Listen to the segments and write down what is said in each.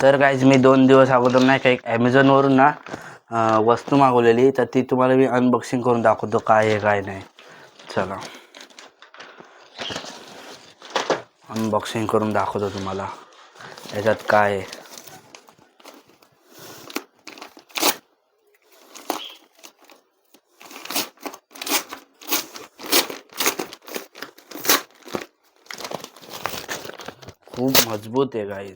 तर गाईज मी 2 दिवस अगोदर नाही का एक ॲमेझॉनवरून ना वस्तू मागवलेली, तर ती तुम्हाला मी अनबॉक्सिंग करून दाखवतो काय आहे काय नाही. चला अनबॉक्सिंग करून दाखवतो तुम्हाला याच्यात काय आहे. खूप मजबूत आहे गाईज.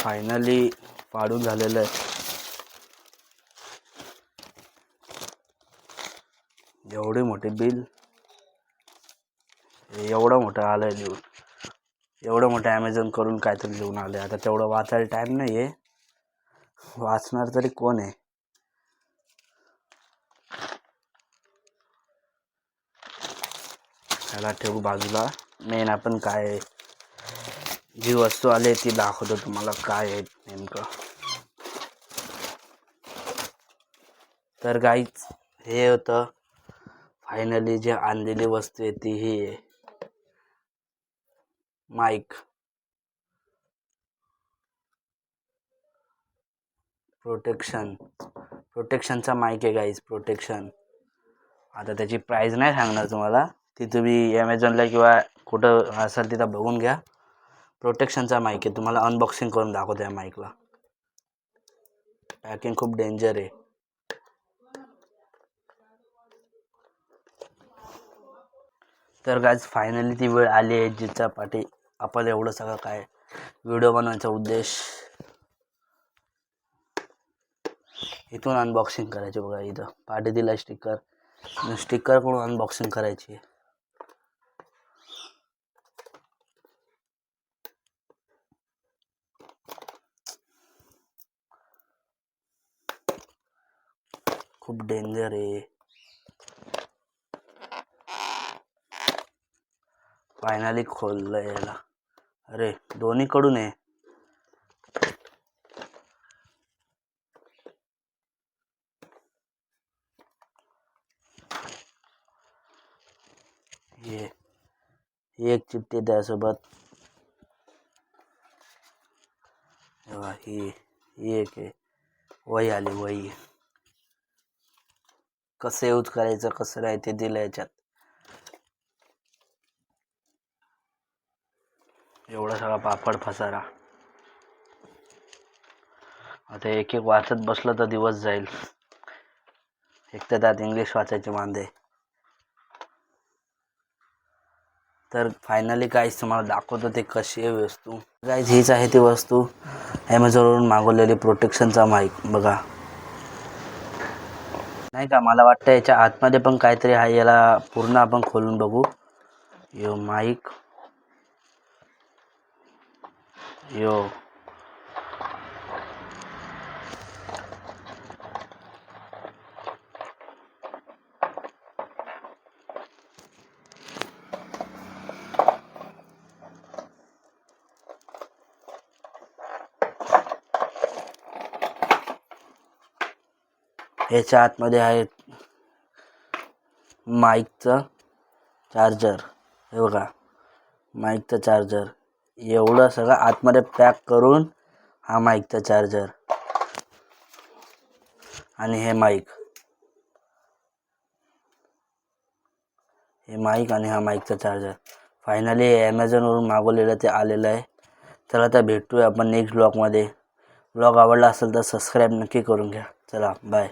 फायनली पाडून झालेलं आहे. एवढी मोठी बिल, एवढं मोठं आलं आहे लिहून. एवढं मोठं ॲमेझॉन करून काहीतरी लिहून आलं आहे. आता तेवढं वाचायला टाईम नाही आहे. वाचणार तरी कोण आहे. त्याला ठेवू बाजूला. मेन आपण काय जी वस्तू आली ती दाखवतो तुम्हाला काय आहे नेमकं. तर गाईज हे होतं फायनली जे आणलेली वस्तू आहे ती ही आहे माईक. प्रोटेक्शनचा माईक आहे गाईज, प्रोटेक्शन. आता त्याची प्राईस नाही सांगणार तुम्हाला, ती तुम्ही ॲमेझॉनला किंवा कुठं असेल तिथं बघून घ्या. प्रोटेक्शनचा माईक आहे. तुम्हाला अनबॉक्सिंग करून दाखवतो या माईकला. पॅकिंग खूप डेंजर आहे. तर गाईज फायनली ती वेळ आली आहे जिच्या पाठी आपण एवढं सगळं काय व्हिडिओ बनवायचा उद्देश. इथून अनबॉक्सिंग करायची बघा. इथं पाठी दिला स्टिकर कडून अनबॉक्सिंग करायची. खूप डेंजर आहे. फायनली खोललं याला. अरे दोन्हीकडून आहे. ही एक चिठ्ठी त्यासोबत. ही एक आहे. वही आली. वही कसं यूज करायचं कसं नाही ते दिलं याच्यात. एवढा सगळा पापड फसारा. आता एक एक वाचत बसलं तर दिवस जाईल. एक तर त्यात इंग्लिश वाचायचे वांदे. तर फायनली गाईज तुम्हाला दाखवतो ते कशी आहे वस्तू. गाईज हीच आहे ती वस्तू, ॲमेझॉनवरून मागवलेली प्रोटेक्शनचा माईक. बघा नाही का, मला वाटतं याच्या आतमध्ये पण काहीतरी आहे. याला पूर्ण आपण खोलून बघू. यो माईक, यो याच्या आतमध्ये आहे माईकचं चार्जर. हे बघा माईकचं चार्जर. एवढं सगळं आतमध्ये पॅक करून हा माईकचा चार्जर आणि हे माईक आणि हा माईकचा चार्जर. फायनली ॲमेझॉनवरून मागवलेलं ते आलेलं आहे. चला आता भेटूया आपण नेक्स्ट ब्लॉगमध्ये. ब्लॉग आवडला असेल तर सबस्क्राईब नक्की करून घ्या. चला बाय.